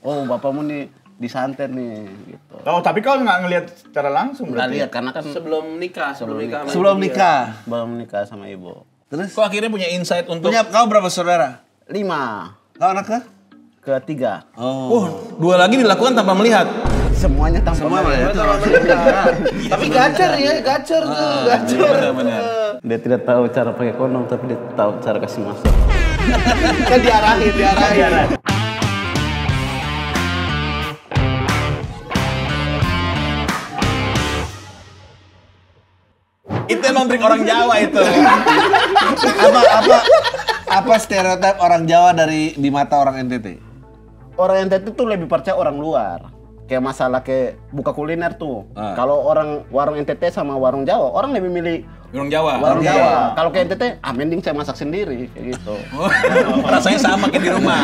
oh bapakmu nih disantet nih gitu. Oh, tapi kau nggak ngelihat secara langsung Nggak berarti? lihat karena kan Sebelum nikah Sebelum nikah. belum nikah sama ibu. Terus? Kok akhirnya punya insight untuk Kau berapa saudara? 5 Kau anak ke? ketiga. Oh. 2 lagi dilakukan tanpa melihat. Semuanya tanpa melihat. Tapi gacor ya, gacor tuh, gacor. Benar. Dia tidak tahu cara pakai kondom tapi dia tahu cara kasih masuk. Kan diarahin. Itu emang trik orang Jawa itu. Apa stereotip orang Jawa di mata orang NTT? Orang NTT tuh lebih percaya orang luar. Kayak masalah kayak buka kuliner tuh. Kalau orang warung NTT sama warung Jawa, orang lebih milih Orang Jawa. warung Jawa. Kalau kayak NTT, mending saya masak sendiri kayak gitu. Rasanya sama kayak di rumah.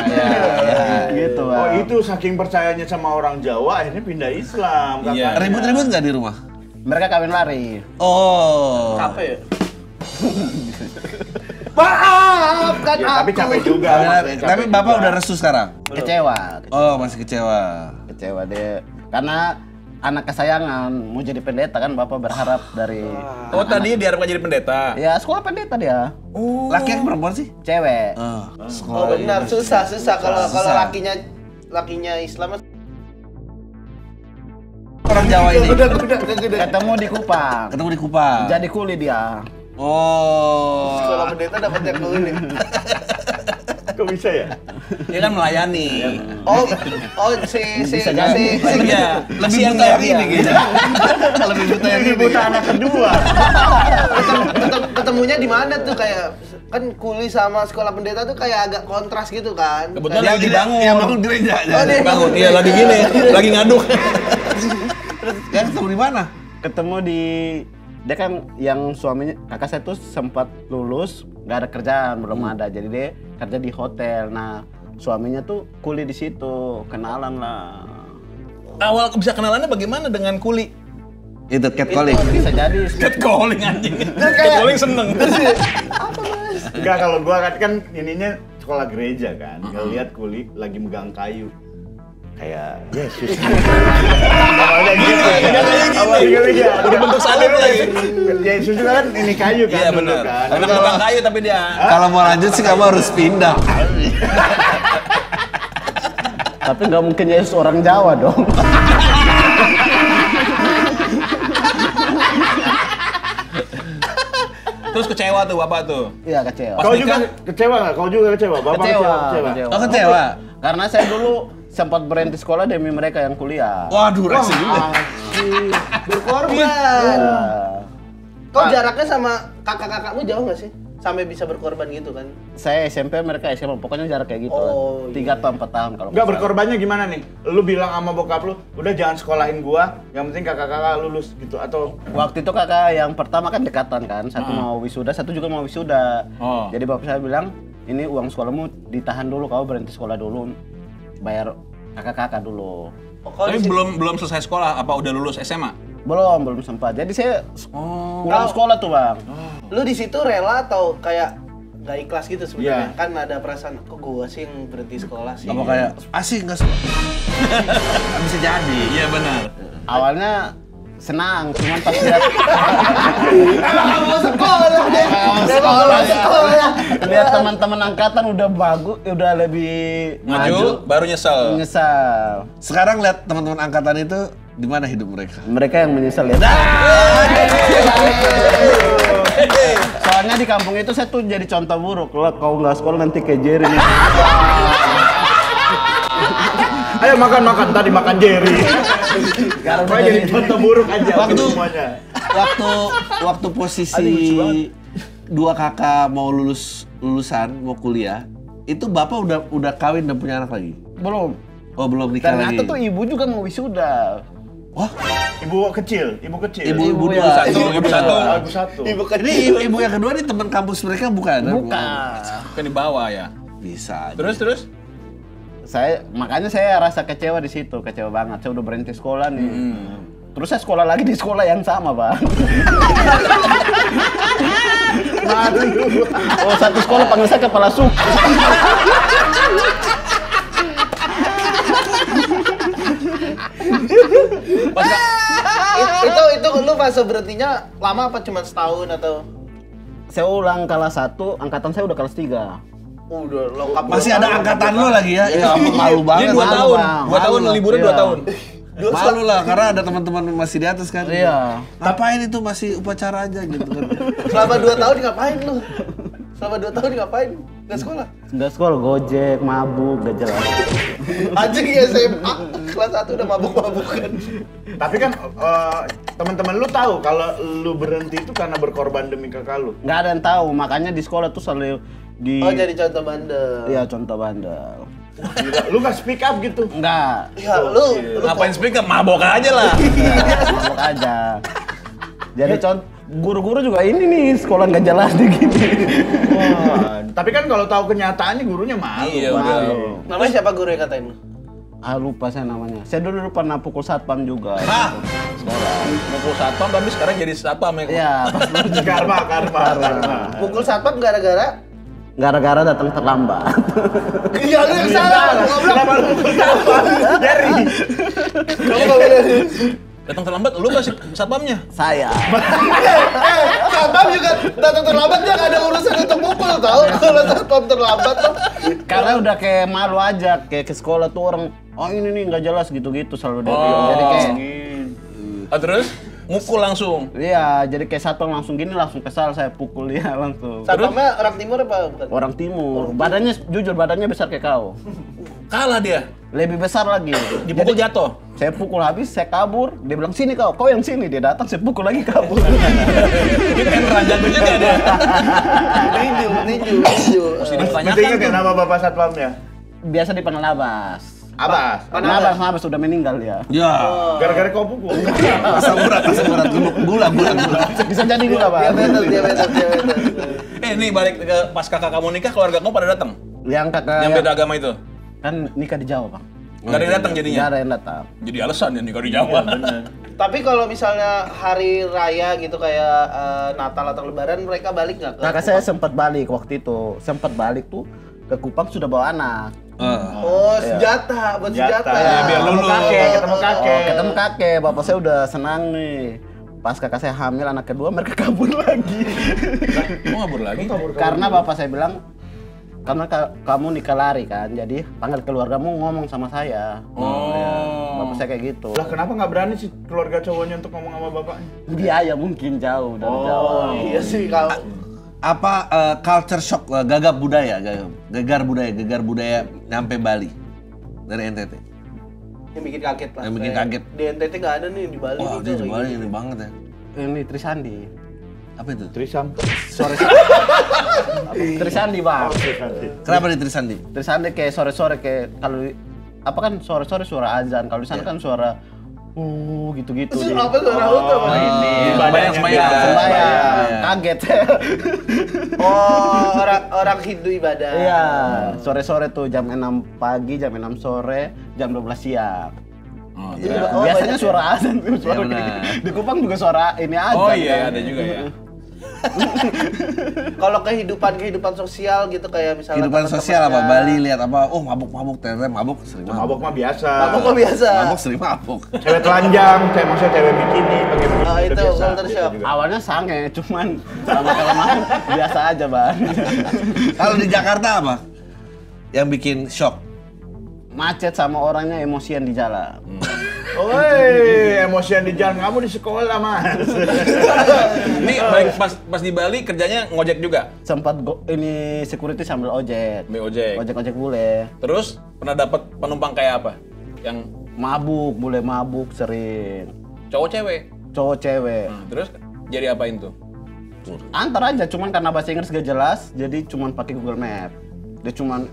Gitu. Oh, itu saking percayanya sama orang Jawa akhirnya pindah Islam. Iya. Kakaknya. Ribut-ribut nggak di rumah? Mereka kawin lari. Oh. Capek ya? Maafkan Ya, tapi aku. capek juga. Tapi bapak udah restu sekarang? Kecewa. Oh, masih kecewa. Kecewa dia. Karena anak kesayangan mau jadi pendeta kan bapak berharap dari Oh, tadi diharapkan jadi pendeta. ya sekolah pendeta dia. Laki yang perempuan sih? Cewek. Oh benar, susah kalau lakinya Islam. Orang Jawa ini. Ketemu di Kupang. Ketemu di Kupang. Jadi kuli dia. Oh. Sekolah pendeta dapat yang kulit. Kok bisa ya? Dia kan melayani. Oh si Iya, Lebih buta yang ini gitu. Lebih buta yang ini. Buta anak kedua. ketemunya di mana tuh kayak kan kuli sama sekolah pendeta tuh kayak agak kontras gitu kan. Kebetulan Yang lagi bangun. Yang bangun gereja. Oh, dia Bangun, iya lagi gini, lagi ngaduk. Yang ketemu di mana? Ketemu di dia kan yang suaminya kakak saya tuh sempat lulus nggak ada kerjaan belum ada jadi dia kerja di hotel. Nah suaminya tuh kuli di situ kenalan lah. Awal bisa kenalannya bagaimana dengan kuli? Itu catcalling. Bisa jadi Catcalling anjing. Catcalling seneng. Enggak, kalau gua kan ininya sekolah gereja kan. Ngeliat kuli lagi megang kayu. Kayak Yesus. Awalnya gitu. Awalnya gitu. Udah bentuk salib lagi. Yesus juga kan ini kayu kan. Iya dulu benar. kan. Anak tukang kayu tapi dia. Kalau mau lanjut sih kamu harus pindah. tapi nggak mungkin Yesus orang Jawa dong. Terus kecewa tuh bapak tuh. Iya kecewa. Pas Kau nikah? juga kecewa nggak? Kau juga kecewa? Bapak kecewa. Oh kecewa? Karena saya dulu sempat berhenti sekolah demi mereka yang kuliah. Waduh, reaksi juga. Berkorban. Kau jaraknya sama kakak-kakakmu jauh nggak sih? Sampai bisa berkorban gitu kan? Saya SMP, mereka SMA, pokoknya jarak kayak gitu. Oh, 3 atau 4 tahun kalau Enggak, nggak berkorbannya gimana nih? Lu bilang sama bokap lu, udah jangan sekolahin gua, yang penting kakak-kakak lulus gitu atau salah. Waktu itu kakak yang pertama kan dekatan kan, satu mau wisuda, satu juga mau wisuda. Oh. Jadi bapak saya bilang, ini uang sekolahmu ditahan dulu, kau berhenti sekolah dulu, bayar kakak-kakak dulu. Oh, kau Tapi di situ- belum selesai sekolah, apa udah lulus SMA? Belum sempat. Jadi saya pulang sekolah tuh bang. Lu di situ rela atau kayak nggak ikhlas gitu sebenarnya? Iya. Kan ada perasaan, kok gua sih yang berhenti sekolah sih? Apa kayak asik nggak sih? Nggak bisa jadi. Iya benar. Awalnya senang, cuman pas lihat lihat teman-teman angkatan udah bagus, udah lebih Maju, baru nyesel. menyesal. Sekarang lihat teman-teman angkatan itu di mana hidup mereka? Mereka yang menyesal ya. Soalnya di kampung itu saya tuh jadi contoh buruk. Kalau kau nggak sekolah nanti kayak Jerry nih. ayo makan tadi makan Jerry. Karena Pokoknya jadi contoh buruk aja semuanya. Waktu posisi dua kakak mau lulusan mau kuliah, itu bapak udah kawin dan punya anak lagi? belum. Oh belum nikah lagi. Ternyata tuh ibu juga mau wisuda. Wah, Ibu kecil. ibu Ibu dua. ya. Ibu satu. Ibu satu. Ini ibu yang kedua nih teman kampus mereka bukan? Bukan. Kan di bawah ya. Bisa. Terus? Makanya saya rasa kecewa di situ, kecewa banget. Saya udah berhenti sekolah nih. Terus saya sekolah lagi di sekolah yang sama, Bang. Oh, satu sekolah panggil saya kepala suku. Itu lu fase berhentinya lama apa cuma setahun atau? Saya ulang kelas 1, angkatan saya udah kelas 3. Udah lengkap. Masih ada angkatan lu lagi ya? Ya malu banget. Ini 2 tahun. Bang. 2 tahun Malu, liburnya 2 iya. tahun. Malu lah karena ada teman-teman masih di atas kan. Iya. Ngapain itu masih upacara aja gitu kan. Selama 2 tahun ngapain lu? Selama 2 tahun ngapain? Nggak sekolah? Nggak sekolah, gojek, mabuk, gak jelas. Anjing ya SMA kelas 1 udah mabuk-mabukan. Tapi kan teman-teman lu tahu kalau lu berhenti itu karena berkorban demi kakak lu. Nggak ada yang tahu, makanya di sekolah tuh selalu di... Oh jadi contoh bandel. Iya, contoh bandel. Gila, lu nggak speak up gitu. Enggak, Ya lu Ngapain speaker? Mabok aja lah. mabuk aja. Jadi guru-guru juga ini nih, sekolah nggak jelas nih gini. Wah, tapi kan kalau tahu kenyataannya gurunya malu. Iya, Bang. udah. namanya siapa guru yang katain lu? Ah, lupa saya namanya. Saya dulu pernah pukul satpam juga. Hah? Sekolah. Mukul satpam tapi sekarang jadi satpam ya. Iya, pas lulus. Karma. Pukul satpam gara-gara? Gara-gara datang terlambat. Iya lu yang salah. Kenapa lu bersabar? Jerry. Kamu nggak boleh. Datang terlambat, lu kasih satpamnya. Saya. Satpam juga datang terlambat dia nggak ada urusan untuk pukul tau. Kalau satpam terlambat tuh. Karena udah kayak malu aja, kayak ke sekolah tuh orang, oh ini nih nggak jelas gitu-gitu selalu dia Oh. bilang. Jadi kayak, Terus mukul langsung. iya, jadi kayak satpam langsung gini, langsung kesal saya pukul dia langsung. Satpamnya orang timur apa bukan? Orang timur, badannya jujur badannya besar kayak kau. Kalah dia. Lebih besar lagi. Dipukul jatuh. Saya pukul habis, saya kabur. Dia bilang sini kau yang sini. Dia datang, saya pukul lagi kabur. Ini kan ranjang juga dia. Tinju. Mesti Masih ditanyakan ingat ya tuh. nama bapak satpamnya? Biasa dipanggil Abas. Abbas. Abas sudah meninggal dia. Ya. Gara-gara kau pukul. Asam urat gula. Bisa jadi gula, Bang. Diabetes. Nih balik ke pas kakak kamu nikah, keluarga kamu pada datang. Yang kakak Yang beda agama itu. kan nikah di Jawa, Bang. Nggak ada yang datang Nggak jadinya. ada yang datang. Jadi alasan ya nikah di Jawa. Tapi kalau misalnya hari raya gitu kayak Natal atau Lebaran mereka balik nggak ke? Kakak saya sempat balik waktu itu. Sempat balik tuh ke Kupang sudah bawa anak. Oh senjata, buat senjata ya. biar Ketemu lulus. kakek, ketemu kakek. Ketemu kakek, bapak saya udah senang nih. Pas kakak saya hamil anak kedua, mereka kabur lagi. Mau ngabur lagi? Karena bapak saya bilang, karena kamu nikah lari kan, jadi panggil keluargamu ngomong sama saya. Oh. Bapak saya kayak gitu. Lah kenapa nggak berani sih keluarga cowoknya untuk ngomong sama bapaknya? Biaya mungkin jauh dari Jawa. Iya sih kalau Apa culture shock, gegar budaya nyampe Bali dari NTT. yang bikin kaget lah. Yang bikin Kayak kaget. Di NTT nggak ada nih di Bali. Wah, gitu, dia di kayak Bali gitu. ini banget ya. Ini Trisandi. Apa itu? Trisam. Trisandi, Bang. Kenapa di Trisandi? Trisandi kayak sore-sore kayak kalau apa kan sore-sore suara azan. Kalau di sana kan suara gitu-gitu. Terus di- apa suara auto Pak? Ini Sembayang. Sembayang. Kaget. Oh, orang Hindu ibadah. Iya, sore-sore tuh jam 6 pagi, jam 6 sore, jam 12 siang. Oh, Jadi, iya. oh, Biasanya banyak suara azan tuh, suara Iya, benar. kayak gitu. Di Kupang juga suara ini azan. Oh iya, kan. ada juga ya. Kalau kehidupan sosial gitu kayak misalnya Kehidupan teman-temannya- sosial apa? Bali lihat apa? Oh mabuk, ternyata mabuk sering Mabok mabuk. mah biasa. Mabok kok biasa. Mabuk sering mabuk. Cewek telanjang, maksudnya cewek bikini pakai bikini. Oh, udah itu biasa. culture Itu shock. juga. Awalnya sange, cuman lama-kelamaan biasa aja, Bang. Kalau di Jakarta apa? Yang bikin shock? Macet sama orangnya emosian di jalan. Woi, emosian di jalan, kamu di sekolah mas. Ini balik pas di Bali kerjanya ngojek juga. Sempat ini security sambil ojek. Ojek. Ojek boleh. Terus pernah dapat penumpang kayak apa? Yang Boleh mabuk sering. cowok cewek. Cowok cewek. Terus jadi apain tuh? Antar aja, cuman karena bahasa Inggris gak jelas, jadi cuman pakai Google Map. Dia cuman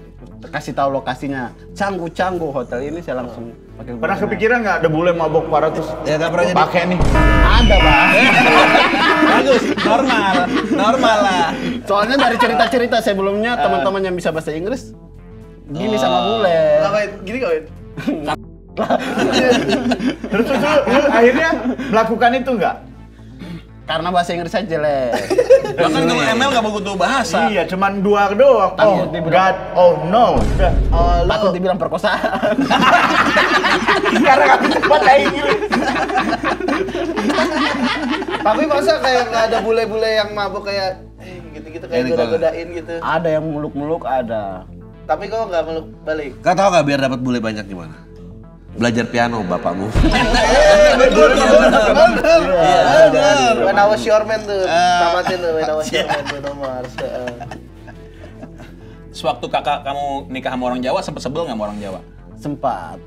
kasih tahu lokasinya. Canggu hotel ini saya langsung pakai Google Pernah Map. kepikiran nggak ada bule mabok parah terus? Ya nggak pernah jadi. Pakai nih. Ada, Bang. Bagus, normal lah. Soalnya dari cerita-cerita sebelumnya teman-teman yang bisa bahasa Inggris gini sama bule. Ngapain? Gini ngapain? Terus lu akhirnya melakukan itu nggak? Karena bahasa Inggrisnya jelek. Bahkan kalau ML nggak butuh bahasa. Iya, cuman 2 doang. Takut Oh, dibilang- God, oh no. Udah. Takut dibilang perkosaan. Karena nggak bisa baca Inggris. Tapi masa kayak nggak ada bule-bule yang mabuk kayak gitu-gitu kayak Ini goda-godain gitu. Ada yang muluk-muluk ada. Tapi kau nggak meluk balik. Kau tahu nggak biar dapat bule banyak gimana? Belajar piano bapakmu. Betul. When I was your man tuh, tamatin tuh. When I was your man tuh nomor. Sewaktu kakak kamu nikah sama orang Jawa, sempet sebel nggak sama orang Jawa? Sempat.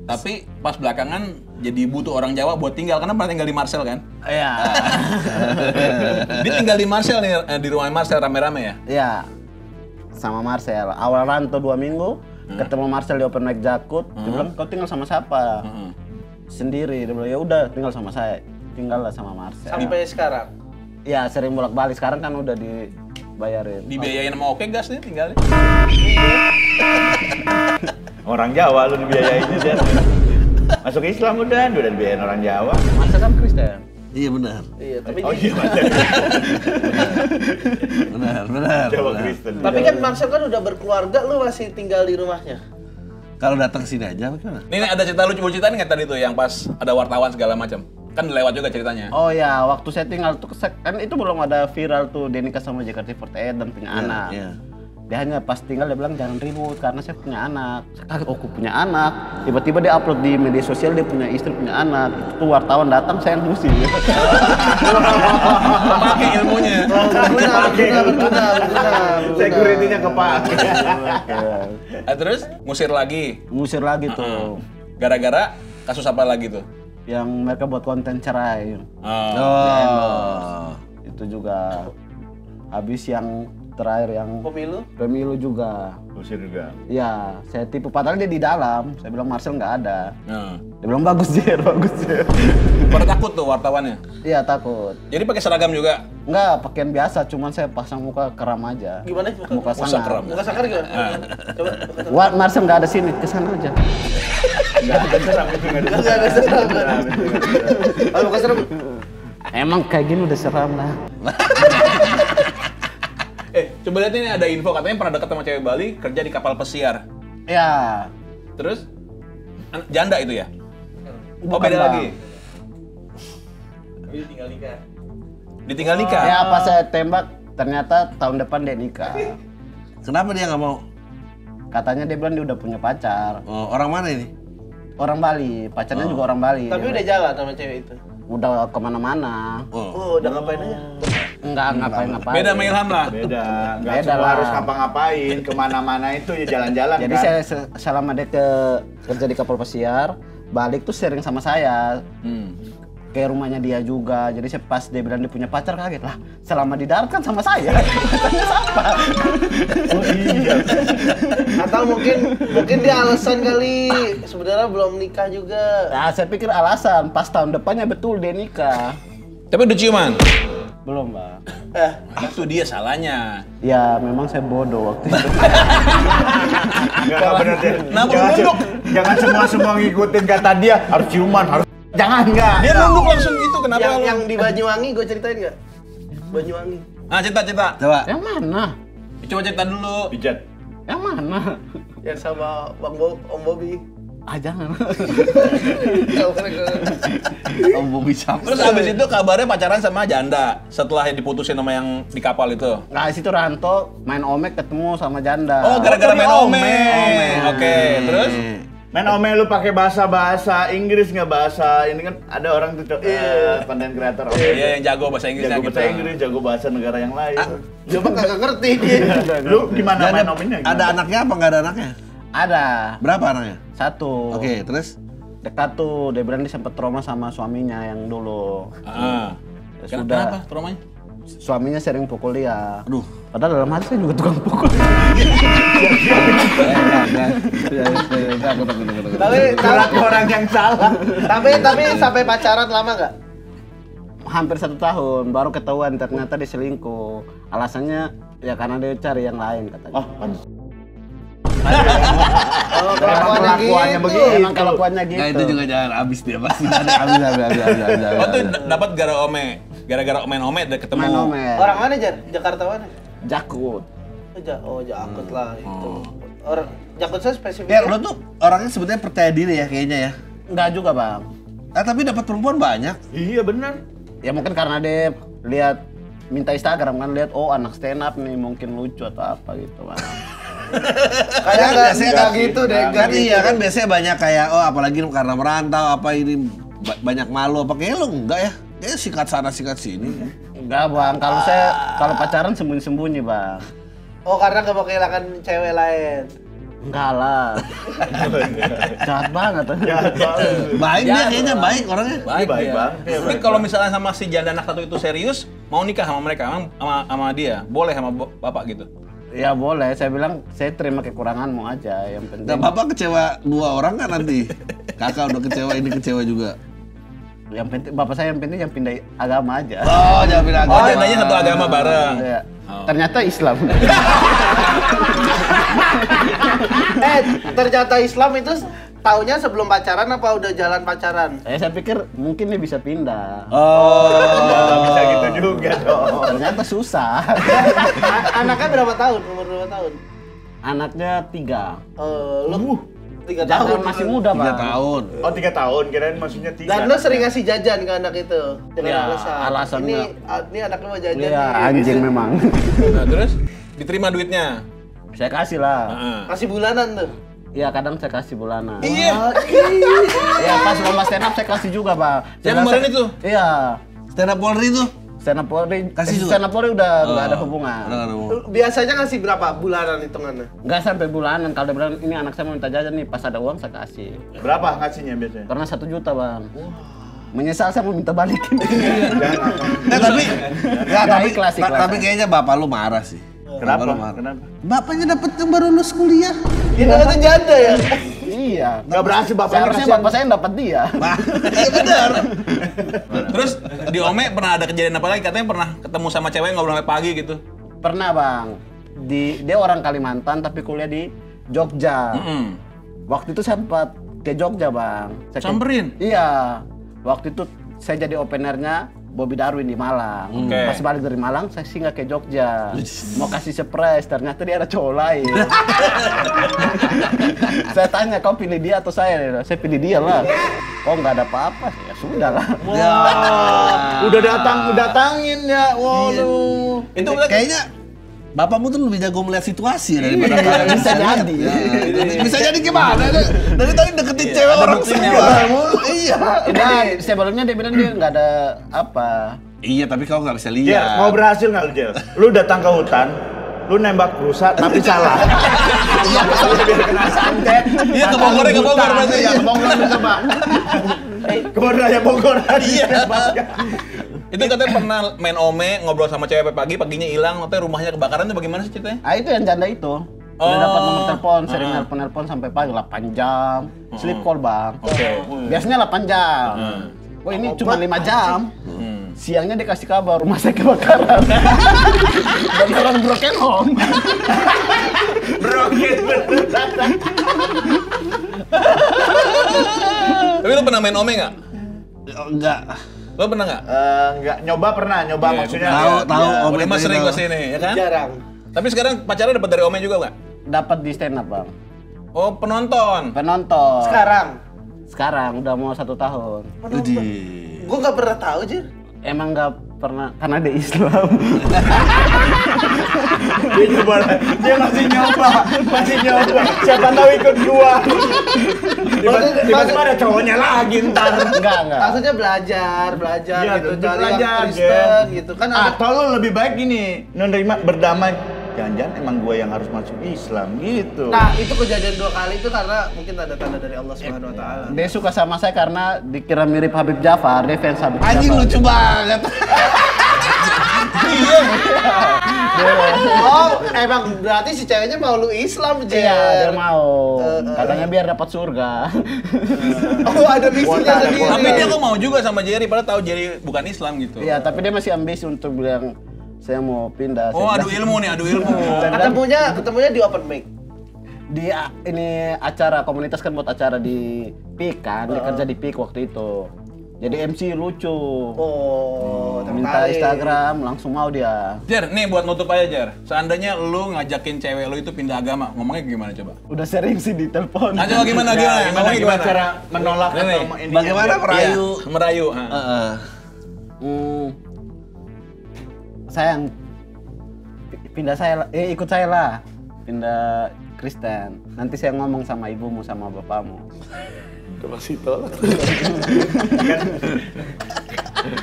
Tapi pas belakangan jadi butuh orang Jawa buat tinggal, karena pernah tinggal di Marcel kan? Iya. Dia tinggal di Marcel nih, di rumah Marcel rame-rame ya? Iya. Sama Marcel. Awal rantau 2 minggu, ketemu Marcel di open mic Jakut. Dia bilang, kau tinggal sama siapa? Sendiri. Dia bilang, ya udah tinggal sama saya. Tinggallah sama Marcel. Sampai sekarang. Ya sering bolak-balik. Sekarang kan udah dibayarin. Dibiayain sama Oke Gas nih tinggalnya. Orang Jawa lu dibiayainnya dia. Masuk Islam udah dibiayain orang Jawa. Marcel kan Kristen. Iya benar. Iya, tapi Oh iya, Mas. Benar. Jawa benar. Kristen. tapi kan Marcel kan udah berkeluarga, lu masih tinggal di rumahnya. Kalau datang ke sini aja gimana? Ini ada cerita lucu ceritain nggak tadi tuh yang pas ada wartawan segala macam? Kan lewat juga ceritanya. Oh ya, waktu saya tinggal tuh kan itu belum ada viral tuh dia nikah sama JKT48 dan punya anak. Iya. Dia hanya pas tinggal dia bilang jangan ribut karena saya punya anak. Saya kaget, oh aku punya anak. Tiba-tiba dia upload di media sosial dia punya istri, punya anak. Itu tuh wartawan datang saya yang musim. Pakai ilmunya. Berguna. Security-nya kepake. Terus ngusir lagi. Ngusir lagi tuh. Gara-gara kasus apa lagi tuh? Yang mereka buat konten cerai. Oh. Itu juga habis yang terakhir yang pemilu juga. Usir juga. Iya, saya tipu padahal dia di dalam. Saya bilang Marcel nggak ada. Nah. Dia bilang bagus Jer. Pada takut tuh wartawannya. Iya takut. Jadi pakai seragam juga. Enggak, pakaian biasa, cuman saya pasang muka keram aja. Gimana muka? Muka Muka sangar. keram. Muka sakar gimana? Coba. Wah, Marcel nggak ada sini, ke sana aja. Enggak ada seram itu enggak ada. Enggak ada seram. Oh, muka serem. Emang kayak gini udah seram lah. Coba lihat ini ada info katanya pernah dekat sama cewek Bali kerja di kapal pesiar. Ya, Terus janda itu ya? Oh Bukan, beda Bang. lagi. Ditinggal nikah. ya pas saya tembak ternyata tahun depan dia nikah. Kenapa dia nggak mau? Katanya dia bilang dia udah punya pacar. Oh, orang mana ini? Orang Bali, pacarnya juga orang Bali. Tapi Dia udah jalan sama cewek itu. udah kemana-mana. Oh, udah ngapain aja? Enggak ngapain-ngapain. Beda sama Ilham lah. Beda. Enggak Beda semua lah. harus ngapa-ngapain, kemana-mana itu ya jalan-jalan Jadi kan. saya selama dia kerja di kapal pesiar, balik tuh sering sama saya. Ke rumahnya dia juga. Jadi saya pas dia bilang dia punya pacar kaget lah. Selama di darat kan sama saya. Pacarnya siapa? Oh iya. Atau mungkin dia alasan kali sebenarnya belum nikah juga. Nah, saya pikir alasan. Pas tahun depannya betul dia nikah. Tapi udah ciuman. Belum, Bang. Itu dia salahnya. Ya, memang saya bodoh waktu itu. Enggak benar deh. Kenapa Jangan nunduk? Jangan semua ngikutin kata dia harus ciuman, harus jangan enggak. Dia nunduk langsung gitu. Kenapa lu? Yang di Banyuwangi gue ceritain nggak? Banyuwangi. Ah, cerita. Coba. Yang mana? Coba cerita dulu. Pijat. Yang mana? Yang sama Om Bobby. Ah, jangan. Om Bobby siapa? Terus abis itu kabarnya pacaran sama janda setelah diputusin sama yang di kapal itu. Nah, situ Ranto main omek ketemu sama janda. Oh, gara-gara main Ome. ome. Oke, terus Men Ome lu pakai bahasa Inggris nggak bahasa ini kan ada orang tuh konten kreator. iya yang jago bahasa Inggris Jago gitu. bahasa Inggris, jago bahasa negara yang lain. Coba kagak ngerti dia. Lu gimana Dan main Ome-nya? ada anaknya apa nggak ada anaknya? Ada. Berapa anaknya? Satu. Oke, terus? Dekat tuh, dia bilang dia sempat trauma sama suaminya yang dulu. Ah. Ya Kenapa traumanya? Suaminya sering pukul dia. Aduh. Padahal dalam hati saya juga tukang pukul. Tapi Berat orang yang salah. tapi sampai pacaran lama nggak? Hampir 1 tahun, baru ketahuan ternyata dia selingkuh. Alasannya ya karena dia cari yang lain katanya. Oh, pantes. Oh, Kelakuannya begitu. Emang kelakuannya gitu. Nah itu juga jangan habis dia pasti ada habis. Oh tuh dapat gara ome. Gara-gara omen-omen udah ketemu. Main omen. Orang mana, Jar? Jakarta mana? Jakut. Jakut lah itu. Orang Jakut saya spesifik. Ya lo tuh orangnya sebetulnya percaya diri ya kayaknya ya. Enggak juga bang. Tapi dapat perempuan banyak. Iya benar. Ya mungkin karena dia lihat minta Instagram kan, lihat oh anak stand up nih mungkin lucu atau apa gitu bang. Kayak biasanya enggak kan gitu deh, Kan iya kan biasanya banyak kayak oh apalagi karena merantau apa ini banyak malu apa kayaknya lo enggak ya. Kayaknya sikat sana sikat sini. Enggak bang, kalau pacaran sembunyi-sembunyi bang. Oh, karena gak mau kehilangan cewek lain. Enggak lah. Jahat banget. Baik dia kayaknya baik orangnya. Baik Baik dia. banget, iya, Tapi baik kalau banget. misalnya sama si janda anak satu itu serius, mau nikah sama mereka, sama dia, boleh sama bapak gitu. Ya boleh, saya bilang saya terima kekuranganmu aja yang penting. Nah, bapak kecewa 2 orang kan nanti. Kakak udah kecewa, ini kecewa juga. Yang penting bapak saya yang penting yang pindah agama aja. Oh, jangan bilang Oh, jandanya satu agama bareng. Ya. Oh. Ternyata Islam. Ternyata Islam itu taunya sebelum pacaran apa udah jalan pacaran? Saya pikir mungkin dia bisa pindah. Nggak bisa gitu juga dong. Ternyata susah. Anaknya berapa tahun? Umur berapa tahun? Anaknya 3. Lu 3 Tahun tahun masih muda 3 bang. tahun. Oh 3 tahun, kirain maksudnya 3. Dan lu sering ngasih jajan ke anak itu dengan Ya, alasan. alasannya. Ini anaknya mau jajan Iya nih. anjing memang. Nah, terus diterima duitnya. Saya kasih lah. Heeh. Kasih bulanan tuh. Iya kadang saya kasih bulanan. Iya. Ya pas lomba stand up saya kasih juga bang. Yang kemarin itu? Iya. Stand up Polri tuh. Stand up Polri. Kasih juga? Stand up Polri udah nggak ada hubungan. Udah nggak ada hubungan. Biasanya ngasih berapa bulanan hitungannya? Nggak sampai bulanan. Kalau dia bilang ini anak saya mau minta jajan nih, pas ada uang saya kasih. Berapa ngasihnya biasanya? Karena 1 juta bang. Menyesal saya mau minta balikin. Tapi ikhlas. tapi kayaknya bapak lu marah sih. Kenapa? Bapak lu marah. Kenapa? Bapaknya dapet yang baru lulus kuliah. Ini kan janda ya. Iya. Nggak berhasil bapaknya Seharusnya kasihan. bapak saya yang dapat dia. Iya benar. Terus di Ome pernah ada kejadian apa lagi? Katanya pernah ketemu sama cewek ngobrol sampai pagi gitu. Pernah bang. Dia orang Kalimantan tapi kuliah di Jogja. Waktu itu sempat ke Jogja bang. Samperin? Iya. Waktu itu saya jadi openernya Bobby Darwin di Malang. Oke. Pas balik dari Malang saya singgah ke Jogja. Mau kasih surprise, ternyata dia ada cowok lain. Saya tanya kau pilih dia atau saya? Saya pilih dia lah. Oh nggak ada apa-apa, ya sudah lah. Ya. Udah datangin ya. Waduh. Itu Kayaknya bapakmu tuh lebih jago melihat situasi daripada Iya, kalian bisa lihat. jadi. Ya. Bisa jadi gimana? Dari tadi deketin cewek ada orang buktinya, semua. Pak. Iya. Nah, sebelumnya dia bilang dia nggak ada apa. Iya, tapi kau nggak bisa Jel, lihat. mau berhasil nggak lu Jel? Lu datang ke hutan, lu nembak rusa tapi salah. Iya, biar kena santet. Iya, ke Bogor berarti. Iya, ke Bogor coba. Ke Bogor. Iya. Itu katanya pernah main Ome, ngobrol sama cewek sampai pagi, paginya hilang, katanya rumahnya kebakaran itu bagaimana sih ceritanya? Ah itu yang janda itu. Dia dapat nomor telepon, sering nelpon sampai pagi 8 jam. Sleep call, Bang. Oke. Biasanya 8 jam. Oh ini cuma 5 jam. Siangnya dia kasih kabar rumah saya kebakaran. Dan orang broken home. Tapi lu pernah main Ome nggak? Enggak. Lu pernah nggak? Enggak, nyoba Iya, maksudnya. tahu, Iya. Om. Udah mah itu sering tahu. kesini, ya kan? Jarang. Tapi sekarang pacarnya dapat dari Ome juga nggak? Dapat di stand up, Bang. Oh, penonton. Penonton. Sekarang Udah mau 1 tahun. Widih. gua nggak pernah tahu Jir. Emang nggak pernah karena dia Islam. Dia nyoba, dia masih nyoba. Siapa tahu ikut gua. Tiba-tiba ada cowoknya lagi ntar. Enggak. Maksudnya belajar Iya, gitu, tentu cari belajar, yang Kristen gitu kan ada. Atau lu lebih baik gini, menerima berdamai. Jangan-jangan emang gua yang harus masuk Islam gitu. Nah, itu kejadian 2 kali itu karena mungkin ada tanda dari Allah Subhanahu wa taala. Dia suka sama saya karena dikira mirip Habib Jafar, dia fans Habib Jafar. Anjing lucu banget. Oh, emang berarti si ceweknya mau lu Islam, Jir. Iya, dia mau. Katanya biar dapat surga. Oh, ada misinya Kuota, ada sendiri. Tapi dia kok mau juga sama Jerry, padahal tahu Jerry bukan Islam gitu. Iya, tapi dia masih ambisi untuk bilang saya mau pindah. Oh, Saya adu bilang, ilmu nih, adu ilmu. Ketemunya di open mic. di ini acara komunitas kan buat acara di PIK kan, dia kerja di PIK waktu itu. Jadi MC lucu. Oh, Minta tertarik. Instagram, langsung mau dia. Jar, nih buat nutup aja Jar. Seandainya lu ngajakin cewek lu itu pindah agama, ngomongnya gimana coba? Udah sering sih di telepon. Nah, coba gimana? Ngomongnya Gimana cara menolak Nih, nih. atau ininya? Bagaimana merayu? Iya, merayu. ha. Heeh. Sayang, pindah saya, ikut saya lah. Pindah Kristen. Nanti saya ngomong sama ibumu sama bapakmu. Masih tolak.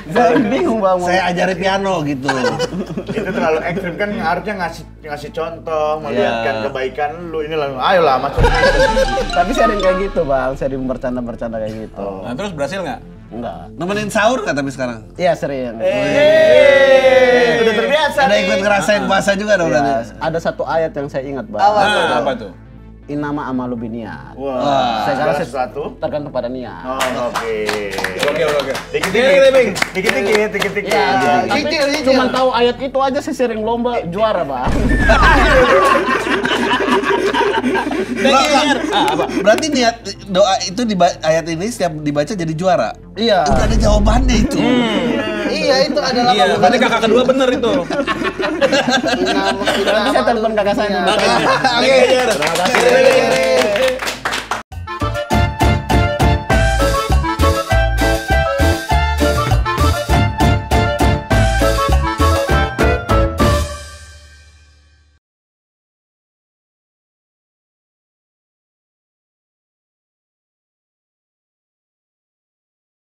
Saya bingung bang. Saya ajari piano gitu. Itu terlalu ekstrim kan, harusnya ngasih contoh, Iya. melihatkan kebaikan lu ini lah. Ayolah masuk. Tapi sering kayak gitu bang, sering bercanda-bercanda kayak gitu. Nah, terus berhasil nggak? Enggak. Nemenin sahur nggak tapi sekarang? Iya sering. Udah terbiasa. Ada ikut ngerasain puasa juga dong Ya, berarti? ada satu ayat yang saya ingat bang. Nah, apa tuh? Inama amalu biniat. Wah, Segala sesuatu. tergantung pada niat. Oh, oke. Oke. Dikit-dikit. Ya, tapi Cicil. cuma tahu ayat itu aja saya sering lomba juara bang. Berarti niat doa itu ayat ini setiap dibaca jadi juara? Iya. Udah ada jawabannya itu. Iya, itu adalah Iya, berarti kakak kedua bener itu. Nanti saya telepon kakak saya dulu. Oke, Jar. Terima kasih.